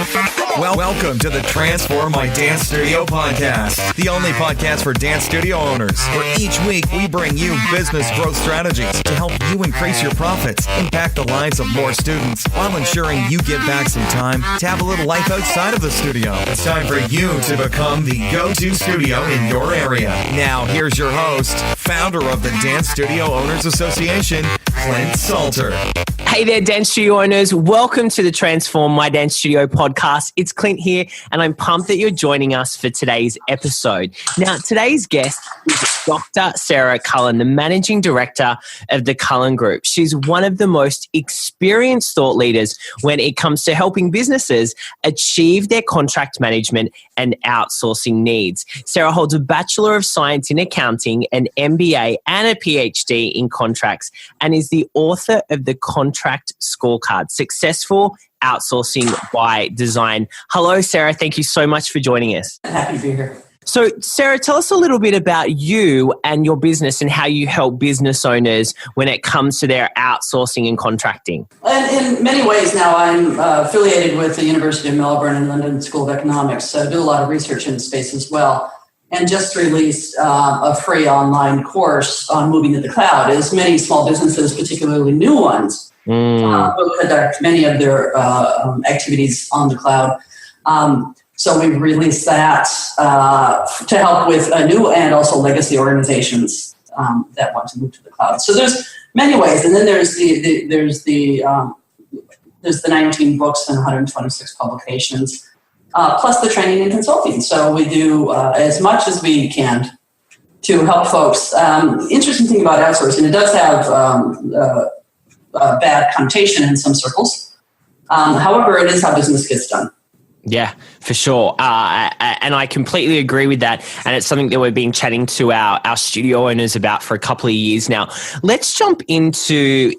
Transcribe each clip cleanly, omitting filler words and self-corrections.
Welcome to the Transform My Dance Studio podcast, the only podcast for dance studio owners, where each week we bring you business growth strategies to help you increase your profits, impact the lives of more students, while ensuring you get back some time to have a little life outside of the studio. It's time for you to become the go-to studio in your area. Now, here's your host, founder of the Dance Studio Owners Association, Clint Salter. Hey there, dance studio owners. Welcome to the Transform My Dance Studio podcast. It's Clint here, and I'm pumped that you're joining us for today's episode. Now, today's guest is Dr. Sara Cullen, the Managing Director of the Cullen Group. She's one of the most experienced thought leaders when it comes to helping businesses achieve their contract management and outsourcing needs. Sara holds a Bachelor of Science in Accounting, an MBA, and a PhD in contracts, and is the author of the Contract Scorecard, Successful Outsourcing by Design. Hello, Sara. Thank you so much for joining us. Happy to be here. So, Sara, tell us a little bit about you and your business and how you help business owners when it comes to their outsourcing and contracting. And in many ways now, I'm affiliated with the University of Melbourne and London School of Economics, so I do a lot of research in the space as well. And just released a free online course on moving to the cloud, as many small businesses, particularly new ones, will conduct many of their activities on the cloud. So we've released that to help with new and also legacy organizations that want to move to the cloud. So there's many ways, and then there's the 19 books and 126 publications. Plus the training and consulting. So we do as much as we can to help folks. Interesting thing about outsourcing, it does have a bad connotation in some circles. However, it is how business gets done. Yeah, for sure. And I completely agree with that. And it's something that we've been chatting to our studio owners about for a couple of years now. Let's jump into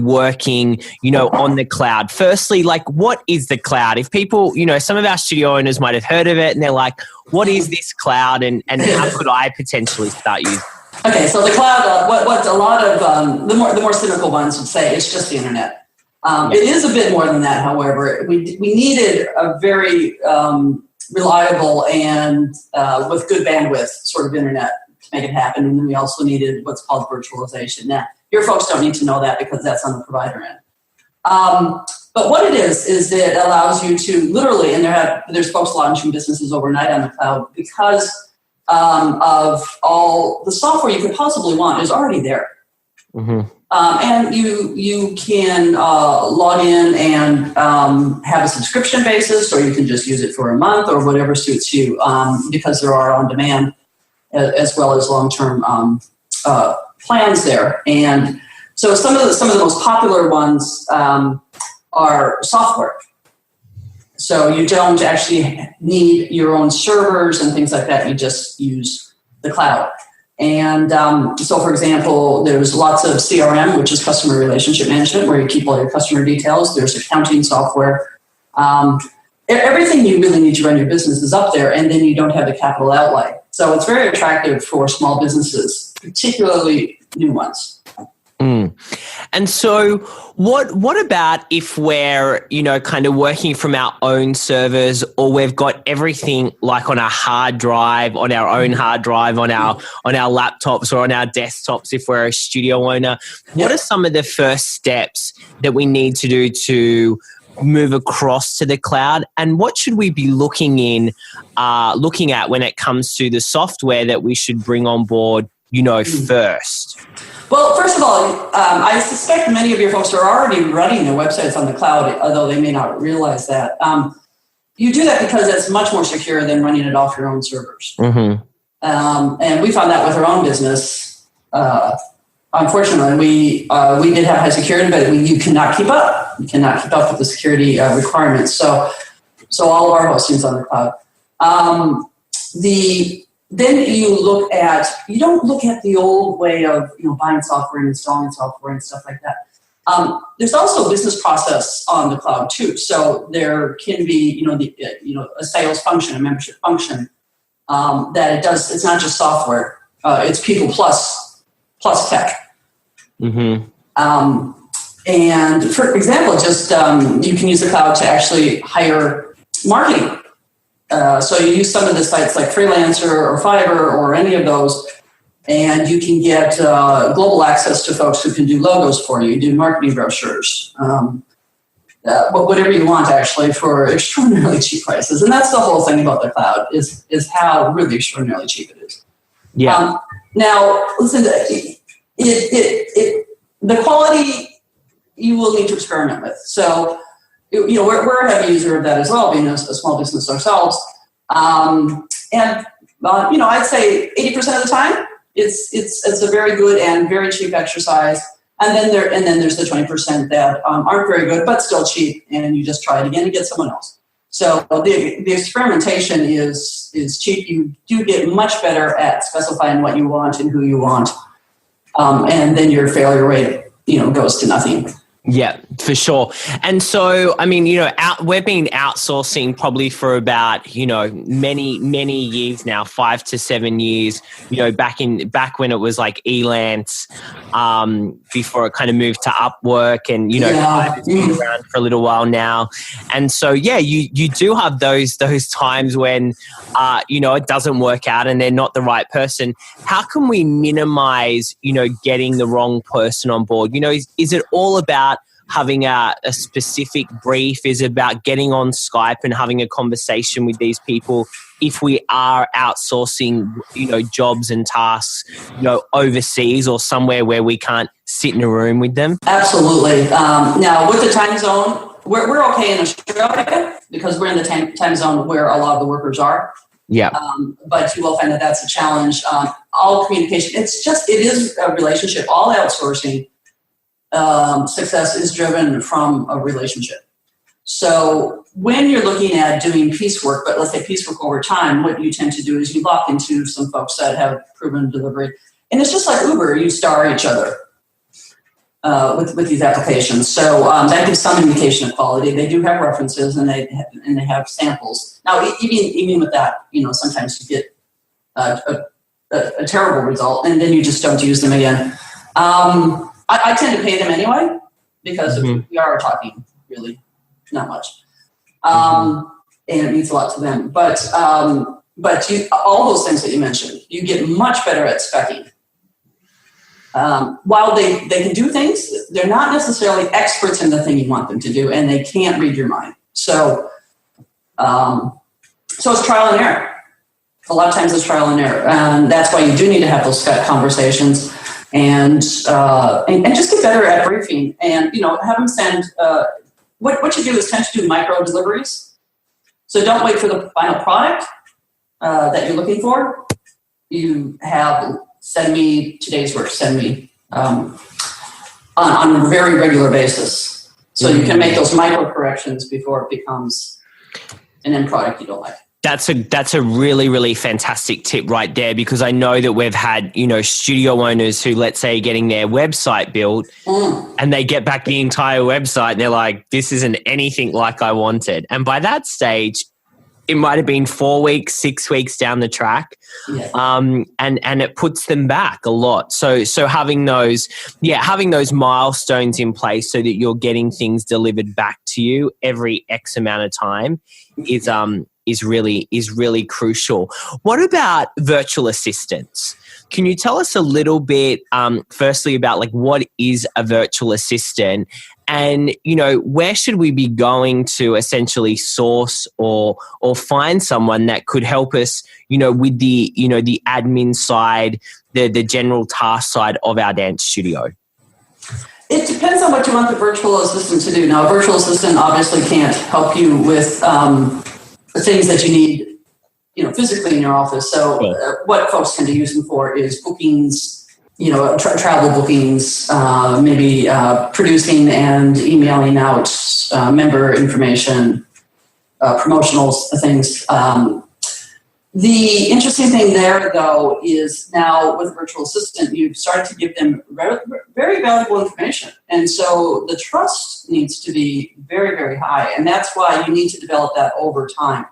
working, on the cloud. Firstly, what is the cloud? If people, some of our studio owners might have heard of it and they're like, what is this cloud and how could I potentially start using it? Okay, so the cloud, what a lot of the more cynical ones would say, it's just the internet. It is a bit more than that, however. We needed a very reliable and with good bandwidth sort of internet to make it happen. And then we also needed what's called virtualization. Now, your folks don't need to know that because that's on the provider end. But what it is it allows you to literally, and there's folks launching businesses overnight on the cloud because of all the software you could possibly want is already there. Mm-hmm. And you can log in and have a subscription basis, or you can just use it for a month or whatever suits you, because there are on-demand as well as long-term plans there. And so some of the most popular ones are software. So you don't actually need your own servers and things like that. You just use the cloud. And so, for example, there's lots of CRM, which is customer relationship management, where you keep all your customer details. There's accounting software. Everything you really need to run your business is up there, and then you don't have the capital outlay. So it's very attractive for small businesses, particularly new ones. And so what about if we're, kind of working from our own servers, or we've got everything like on a hard drive, on our own hard drive, on our laptops or on our desktops if we're a studio owner? What are some of the first steps that we need to do to move across to the cloud? And what should we be looking at when it comes to the software that we should bring on board, first? Well, first of all, I suspect many of your folks are already running their websites on the cloud, although they may not realize that. You do that because it's much more secure than running it off your own servers. Mm-hmm. And we found that with our own business. Unfortunately, we did have high security, but you cannot keep up. You cannot keep up with the security requirements. So all of our hosting is on the cloud. Then you don't look at the old way of buying software and installing software and stuff like that. There's also a business process on the cloud too. So there can be a sales function, a membership function that it does. It's not just software. It's people plus tech. Mm-hmm. And for example, just you can use the cloud to actually hire marketing. So you use some of the sites like Freelancer or Fiverr or any of those, and you can get global access to folks who can do logos for you, do marketing brochures, whatever you want, actually, for extraordinarily cheap prices. And that's the whole thing about the cloud is how really extraordinarily cheap it is. Yeah. Now, listen, the quality you will need to experiment with. So, we're a heavy user of that as well, being a small business ourselves. And I'd say 80% of the time, it's a very good and very cheap exercise. And then there's the 20% that aren't very good, but still cheap, and you just try it again and get someone else. So the experimentation is cheap. You do get much better at specifying what you want and who you want, and then your failure rate, goes to nothing. Yeah, for sure. And so, I mean, we've been outsourcing probably for about, many, many years now, 5 to 7 years, back when it was like Elance, before it kind of moved to Upwork, and, I've been around for a little while now. And so, yeah, you do have those times when, it doesn't work out and they're not the right person. How can we minimize, getting the wrong person on board? Is it all about having a specific brief? Is about getting on Skype and having a conversation with these people if we are outsourcing, jobs and tasks, overseas or somewhere where we can't sit in a room with them? Absolutely. Now, with the time zone, we're okay in Australia because we're in the time zone where a lot of the workers are. Yeah. But you will find that that's a challenge. All communication, it is a relationship. All outsourcing success is driven from a relationship. So when you're looking at doing piecework, but let's say piecework over time, what you tend to do is you lock into some folks that have proven delivery. And it's just like Uber, you star each other with these applications. So that gives some indication of quality. They do have references and they have samples. Now, even with that, sometimes you get a terrible result, and then you just don't use them again. I tend to pay them anyway because we are talking really not much, and it means a lot to them. But all those things that you mentioned, you get much better at speccing. While they can do things, they're not necessarily experts in the thing you want them to do, and they can't read your mind. So it's trial and error. A lot of times it's trial and error, and that's why you do need to have those Skype conversations. And just get better at briefing, and have them send. What you do is tend to do micro deliveries. So don't wait for the final product that you're looking for. You have send me today's work. Send me on a very regular basis, so you can make those micro corrections before it becomes an end product you don't like. That's a really, really fantastic tip right there, because I know that we've had, studio owners who, let's say, getting their website built and they get back the entire website and they're like, this isn't anything like I wanted. And by that stage, it might have been 4 weeks, 6 weeks down the track. Yeah. And it puts them back a lot. So having those milestones in place so that you're getting things delivered back to you every X amount of time is really crucial. What about virtual assistants? Can you tell us a little bit, firstly, about what is a virtual assistant, and where should we be going to essentially source or find someone that could help us, with the the admin side, the general task side of our dance studio? It depends on what you want the virtual assistant to do. Now, a virtual assistant obviously can't help you with the things that you need, physically in your office. So what folks tend to use them for is bookings, travel bookings, maybe producing and emailing out member information, promotional things. The interesting thing there, though, is now with a virtual assistant, you've started to give them very valuable information. And so the trust needs to be very, very high. And that's why you need to develop that over time.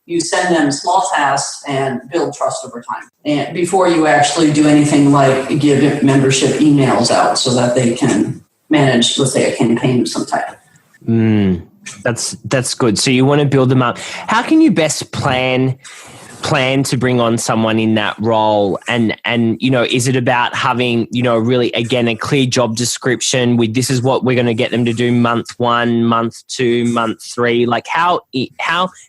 You send them small tasks and build trust over time. And before you actually do anything like give membership emails out so that they can manage, let's say, a campaign of some type. That's good. So you want to build them up. How can you best plan to bring on someone in that role? And is it about having, really, again, a clear job description with this is what we're going to get them to do month 1, month 2, month 3? Like how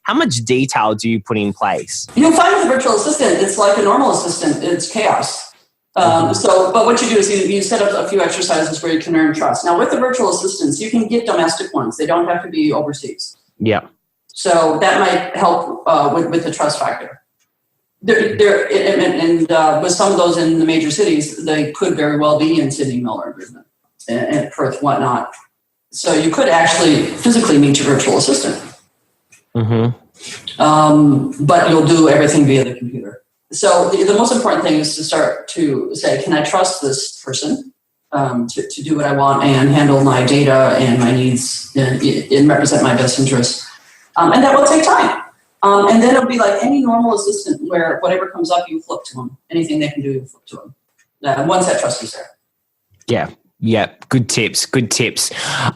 much detail do you put in place? You'll find with a virtual assistant, it's like a normal assistant. It's chaos. But what you do is you set up a few exercises where you can earn trust. Now, with the virtual assistants, you can get domestic ones. They don't have to be overseas. Yeah. So that might help with the trust factor. With some of those in the major cities, they could very well be in Sydney, Melbourne, Brisbane, and Perth, whatnot. So you could actually physically meet your virtual assistant. But you'll do everything via the computer. So the most important thing is to start to say, can I trust this person to do what I want and handle my data and my needs and represent my best interests? And that will take time. And then it'll be like any normal assistant where whatever comes up, you flip to them. Anything they can do, you flip to them. Once that trust is there. Yeah. Yeah. Good tips.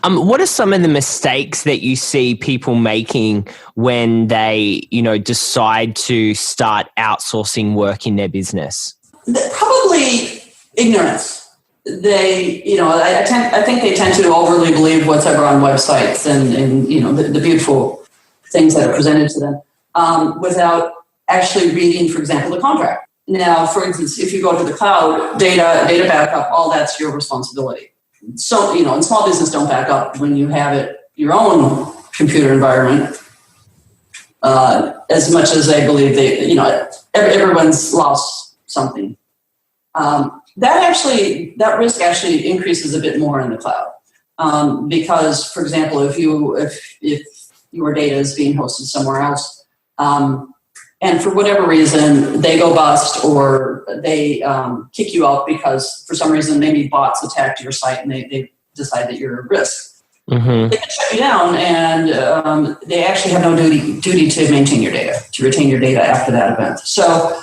What are some of the mistakes that you see people making when they, decide to start outsourcing work in their business? Probably ignorance. They, I think they tend to overly believe whatever on websites and the beautiful things that are presented to them. Without actually reading, for example, the contract. Now, for instance, if you go to the cloud, data backup, all that's your responsibility. So, in small business, don't back up when you have your own computer environment. As much as I believe everyone's lost something. That risk actually increases a bit more in the cloud. Because, for example, if your data is being hosted somewhere else, and for whatever reason, they go bust or they kick you out because for some reason maybe bots attacked your site and they decide that you're at risk. Mm-hmm. They can shut you down and they actually have no duty to maintain your data, to retain your data after that event. So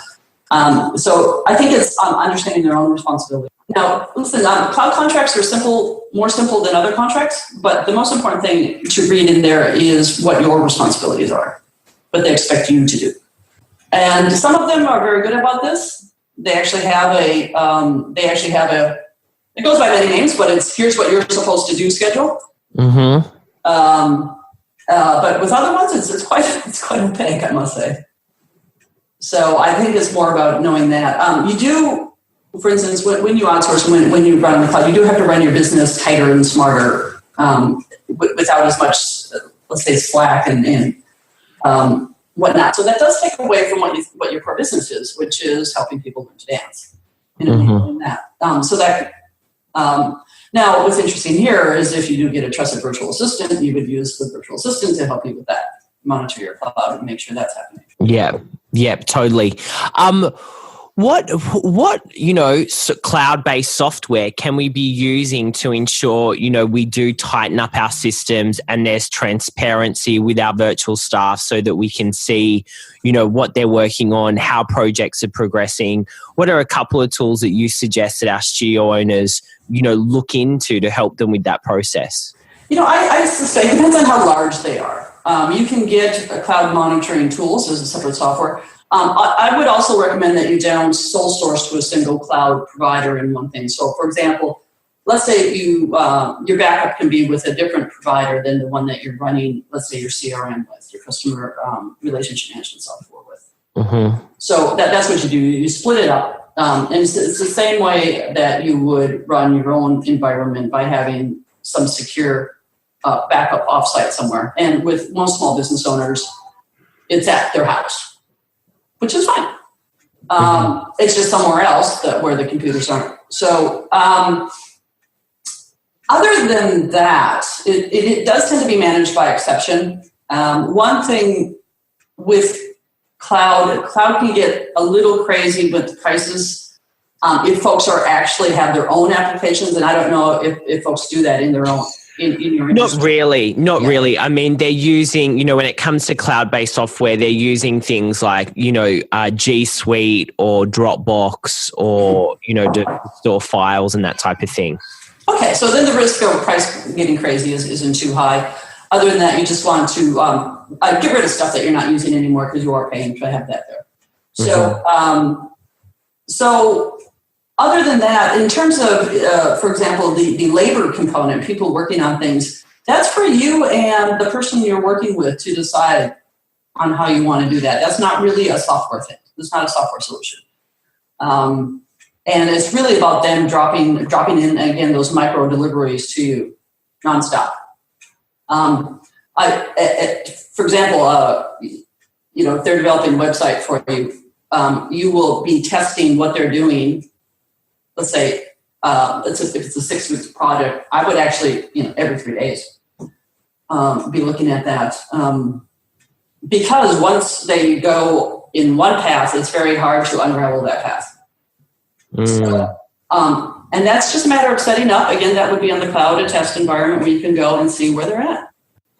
I think it's understanding their own responsibility. Now, listen, cloud contracts are more simple than other contracts, but the most important thing to read in there is what your responsibilities are, what they expect you to do. And some of them are very good about this. They actually have it goes by many names, but it's here's what you're supposed to do schedule. Mm-hmm. But with other ones, it's quite opaque, I must say. So I think it's more about knowing that. You do, for instance, when you outsource, when you run in the cloud, you do have to run your business tighter and smarter without as much, let's say, slack and whatnot. So that does take away from what your core business is, which is helping people learn to dance. Mm-hmm. Now, what's interesting here is if you do get a trusted virtual assistant, you would use the virtual assistant to help you with that, monitor your cloud and make sure that's happening. Yeah, totally. What cloud-based software can we be using to ensure, we do tighten up our systems and there's transparency with our virtual staff so that we can see, what they're working on, how projects are progressing? What are a couple of tools that you suggest that our studio owners, look into to help them with that process? I say it depends on how large they are. You can get cloud monitoring tools as a separate software. I would also recommend that you don't sole source to a single cloud provider in one thing. So, for example, let's say your backup can be with a different provider than the one that you're running, let's say your CRM with, your customer relationship management software with. Mm-hmm. So that's what you do. You split it up. And it's the same way that you would run your own environment by having some secure backup offsite somewhere. And with most small business owners, it's at their house, which is fine. It's just somewhere else where the computers aren't. So other than that, it does tend to be managed by exception. One thing with cloud can get a little crazy with the prices if folks actually have their own applications, and I don't know if folks do that in their own. In your industry. Not really. I mean, they're using, when it comes to cloud-based software, they're using things like, G Suite or Dropbox or, to store files and that type of thing. Okay, so then the risk of price getting crazy isn't too high. Other than that, you just want to get rid of stuff that you're not using anymore because you are paying to have that there. So other than that, in terms of, for example, the labor component, people working on things, that's for you and the person you're working with to decide on how you want to do that. That's not really a software thing. It's not a software solution. And it's really about them dropping in, again, those micro deliveries to you nonstop. For example, if they're developing a website for you, you will be testing what they're doing. Let's say if it's a 6-week project, I would actually, every 3 days, be looking at that. Because once they go in one path, it's very hard to unravel that path. So, and that's just a matter of setting up. Again, that would be on the cloud, a test environment where you can go and see where they're at.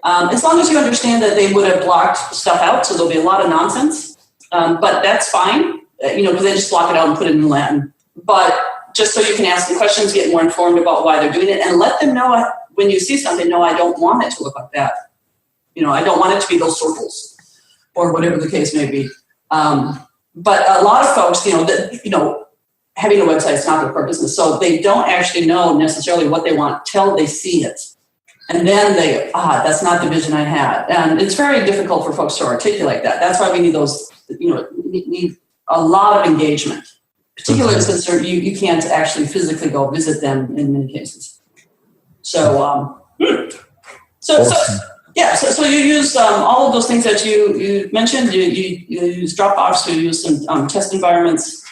As long as you understand that they would have blocked stuff out, so there'll be a lot of nonsense. But that's fine, because they just block it out and put it in Latin. But just so you can ask them questions, get more informed about why they're doing it, and let them know when you see something, no, I don't want it to look like that. I don't want it to be those circles or whatever the case may be. But a lot of folks, having a website is not their core business. So they don't actually know necessarily what they want till they see it. And then that's not the vision I had. And it's very difficult for folks to articulate that. That's why we need those, need a lot of engagement, particularly since you can't actually physically go visit them in many cases. So you use all of those things that you mentioned. You use Dropbox, you use some test environments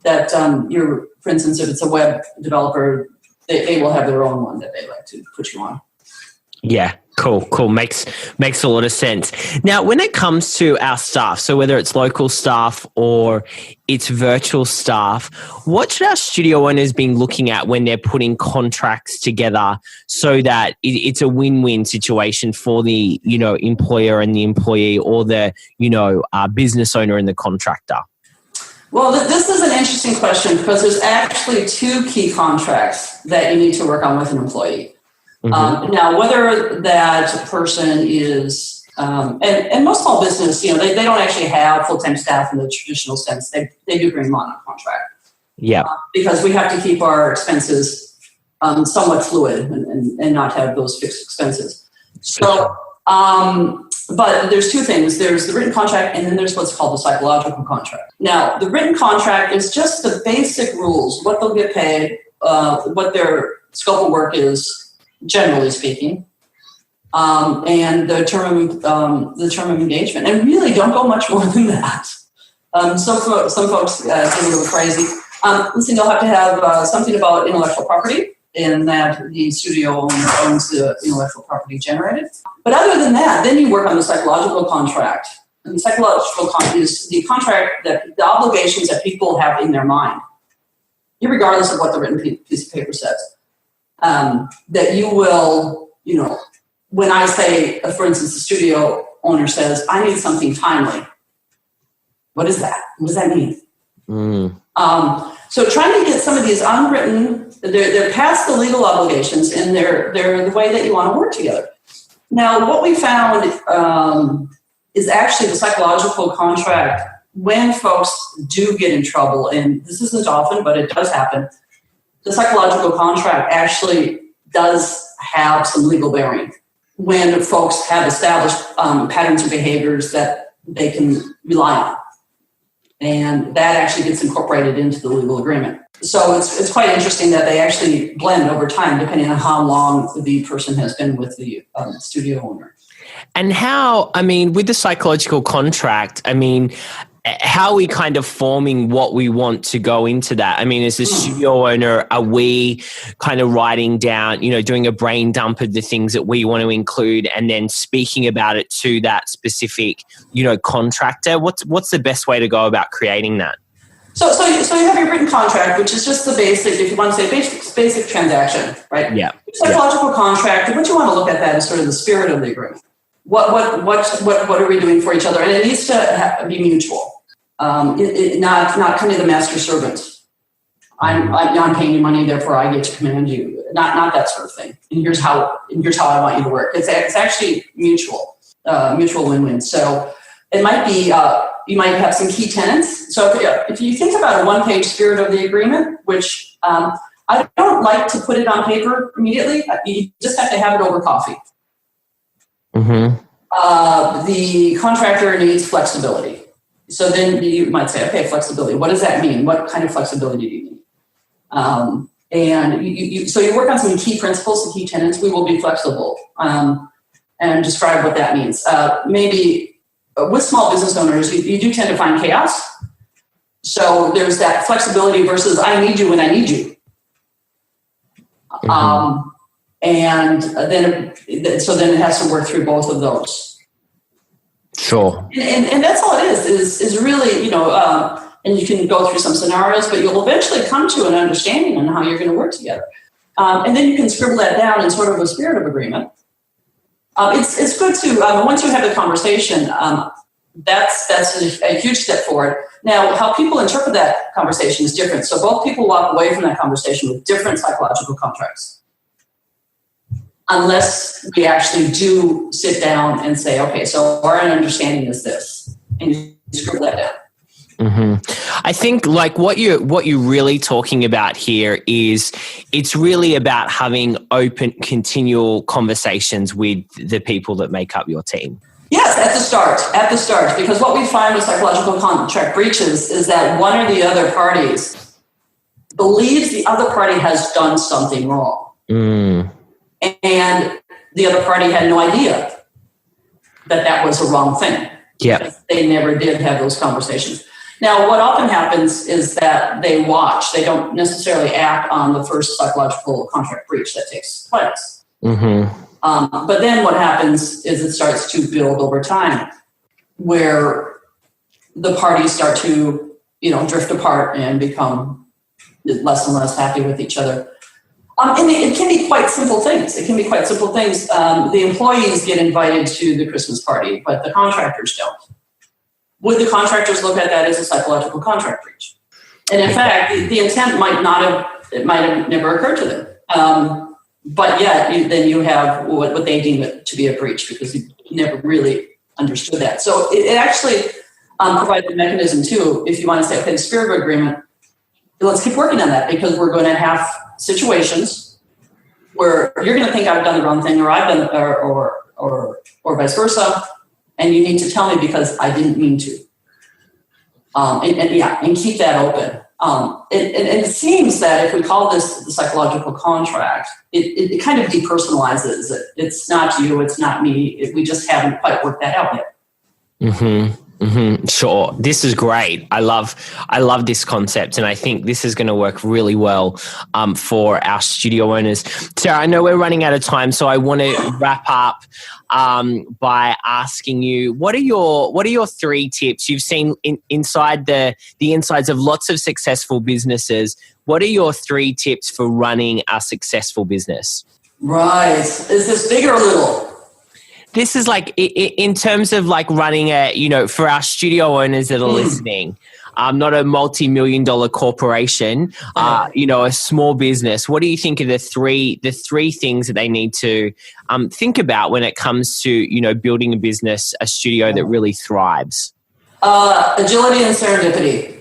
that for instance, if it's a web developer, they will have their own one that they like to put you on. Yeah, cool. Makes a lot of sense. Now, when it comes to our staff, so whether it's local staff or it's virtual staff, what should our studio owners be looking at when they're putting contracts together so that it's a win-win situation for the, employer and the employee, or the, business owner and the contractor? Well, this is an interesting question because there's actually 2 key contracts that you need to work on with an employee. Now, whether that person is, and most small business, they don't actually have full-time staff in the traditional sense. They do bring them on a contract. Yeah. Because we have to keep our expenses somewhat fluid and not have those fixed expenses. So, but there's 2 things. There's the written contract, and then there's what's called the psychological contract. Now, the written contract is just the basic rules, what they'll get paid, what their scope of work is, generally speaking, and the term of engagement, and really don't go much more than that. Some folks get a little crazy. Listen, you'll have to have something about intellectual property, in that the studio owner owns the intellectual property generated. But other than that, then you work on the psychological contract. And the psychological contract is the contract, that the obligations that people have in their mind, regardless of what the written piece of paper says. That you will, when I say, for instance, the studio owner says, I need something timely. What is that? What does that mean? So trying to get some of these unwritten, they're past the legal obligations, and they're the way that you want to work together. Now, what we found is actually the psychological contract, when folks do get in trouble, and this isn't often, but it does happen, the psychological contract actually does have some legal bearing when folks have established patterns of behaviors that they can rely on. And that actually gets incorporated into the legal agreement. So it's quite interesting that they actually blend over time depending on how long the person has been with the studio owner. And how, with the psychological contract, how are we kind of forming what we want to go into that? As a studio owner, are we kind of writing down, doing a brain dump of the things that we want to include and then speaking about it to that specific, contractor? What's the best way to go about creating that? So you have your written contract, which is just the basic, if you want to say basic transaction, right? Yeah. Your psychological contract, what you want to look at that is sort of the spirit of the agreement. What are we doing for each other? And it needs to be mutual. Not kind of the master servant I'm paying you money, therefore I get to command you. Not that sort of thing. And here's how I want you to work. It's actually mutual win-win. So it might be, you might have some key tenets. So if you think about a one-page spirit of the agreement, which I don't like to put it on paper immediately. You just have to have it over coffee. Mm-hmm. The contractor needs flexibility. So then you might say, okay, flexibility. What does that mean? What kind of flexibility do you need? And so you work on some key principles, some key tenets. We will be flexible, and describe what that means. Maybe with small business owners, you do tend to find chaos. So there's that flexibility versus I need you when I need you. Mm-hmm. And then it has to work through both of those. Sure. And that's all it is really, and you can go through some scenarios, but you'll eventually come to an understanding on how you're going to work together. And then you can scribble that down in sort of a spirit of agreement. It's good to, once you have the conversation, that's a huge step forward. Now, how people interpret that conversation is different. So both people walk away from that conversation with different psychological contracts. Unless we actually do sit down and say, okay, so our understanding is this, and you scribble that down. Mm-hmm. I think like what you're really talking about here is it's really about having open, continual conversations with the people that make up your team. Yes, at the start, because what we find with psychological contract breaches is that one or the other parties believes the other party has done something wrong. Mm. And the other party had no idea that was a wrong thing. Yeah, they never did have those conversations. Now, what often happens is that they watch. They don't necessarily act on the first psychological contract breach that takes place. Mm-hmm. But then what happens is it starts to build over time, where the parties start to, drift apart and become less and less happy with each other. And it can be quite simple things. The employees get invited to the Christmas party, but the contractors don't. Would the contractors look at that as a psychological contract breach? And in fact, the intent might have never occurred to them. But yet, then you have what they deem it to be a breach because you never really understood that. So it actually provides a mechanism too, if you want to say, okay, the spirit of agreement, let's keep working on that because we're going to have situations where you're going to think I've done the wrong thing or I've done or vice versa, and you need to tell me because I didn't mean to. And keep that open. And it seems that if we call this the psychological contract, it kind of depersonalizes it. It's not you, it's not me. We just haven't quite worked that out yet. Mm-hmm. Mm-hmm. Sure. This is great. I love this concept, and I think this is going to work really well for our studio owners. Sarah, I know we're running out of time, so I want to wrap up by asking you, what are your 3 tips? You've seen inside the insides of lots of successful businesses. What are your 3 tips for running a successful business? Right. Is this big or little? This is like in terms of like running for our studio owners that are listening, not a multi-million-dollar corporation, a small business. What do you think are the three things that they need to think about when it comes to, building a business, a studio that really thrives? Agility and serendipity.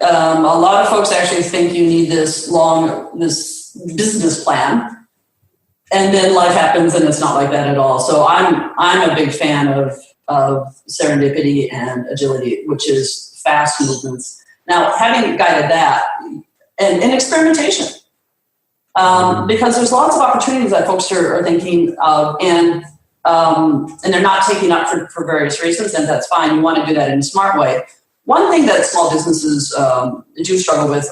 A lot of folks actually think you need this business plan. And then life happens, and it's not like that at all. So I'm a big fan of serendipity and agility, which is fast movements. Now, having guided that and experimentation, because there's lots of opportunities that folks are thinking of, and they're not taking up for various reasons, and that's fine. You want to do that in a smart way. One thing that small businesses do struggle with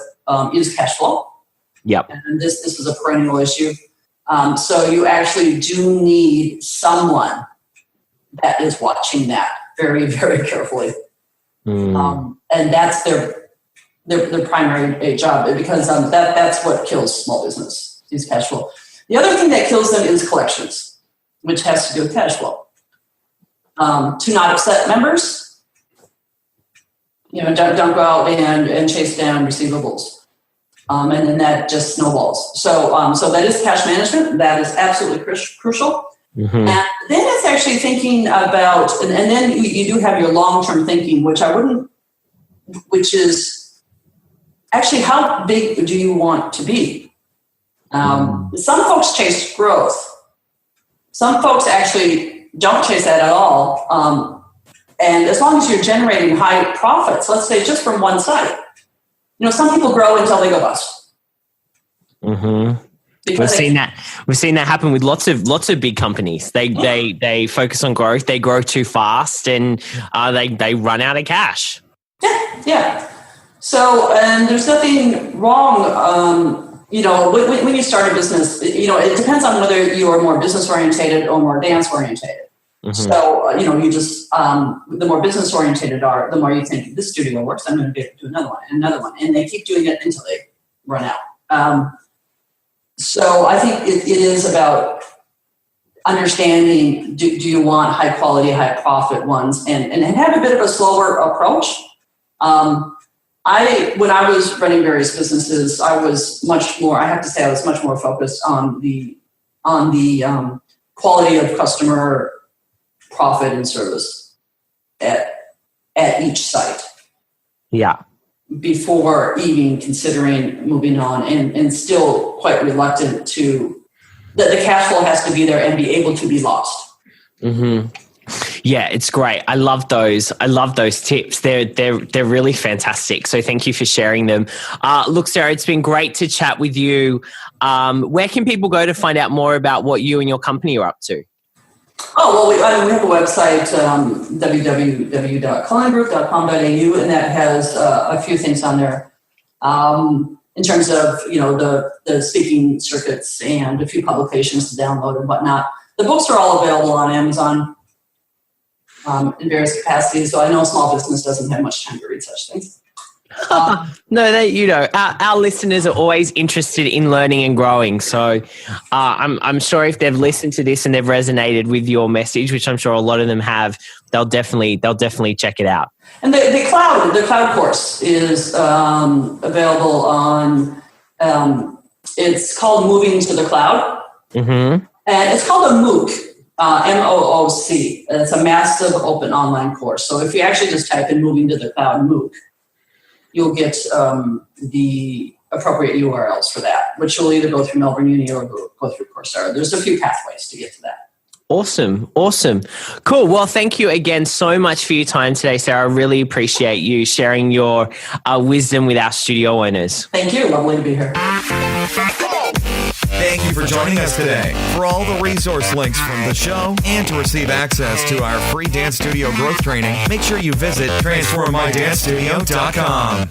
is cash flow. Yep. And this is a perennial issue. So you actually do need someone that is watching that very, very carefully. And that's their primary job because that's what kills small business, is cash flow. The other thing that kills them is collections, which has to do with cash flow. To not upset members, don't go out and chase down receivables. And then that just snowballs. So that is cash management. That is absolutely crucial. Mm-hmm. And then it's actually thinking about, and then you do have your long-term thinking, which is actually how big do you want to be? Some folks chase growth. Some folks actually don't chase that at all. And as long as you're generating high profits, let's say just from one site, some people grow until they go bust. Mm-hmm. We've seen that happen with lots of big companies. They focus on growth. They grow too fast, and they run out of cash. Yeah. So, and there's nothing wrong. When you start a business, it depends on whether you are more business orientated or more dance orientated. Mm-hmm. So, you just the more business orientated are, the more you think this studio works. I'm going to be able to do another one, and they keep doing it until they run out. So I think it is about understanding, do you want high quality, high profit ones, and have a bit of a slower approach. When I was running various businesses, I was much more focused on the quality of customer profit and service at each site. Yeah. Before even considering moving on, and still quite reluctant to that the cash flow has to be there and be able to be lost. Mm-hmm. Yeah, it's great. I love those tips. They're really fantastic. So thank you for sharing them. Look, Sara, it's been great to chat with you. Where can people go to find out more about what you and your company are up to? Oh, well, we have a website, www.cullengroup.com.au, and that has a few things on there in terms of, the speaking circuits and a few publications to download and whatnot. The books are all available on Amazon in various capacities, so I know small business doesn't have much time to read such things. No, our listeners are always interested in learning and growing. So I'm sure if they've listened to this and they've resonated with your message, which I'm sure a lot of them have, they'll definitely check it out. And the cloud course is available on. It's called Moving to the Cloud, and it's called a MOOC. MOOC. It's a massive open online course. So if you actually just type in Moving to the Cloud MOOC, you'll get the appropriate URLs for that, which will either go through Melbourne Uni or go through Coursera. There's a few pathways to get to that. Awesome. Cool. Well, thank you again so much for your time today, Sara. I really appreciate you sharing your wisdom with our studio owners. Thank you. Lovely to be here. Thank you for joining us today. For all the resource links from the show and to receive access to our free dance studio growth training, make sure you visit transformmydancestudio.com.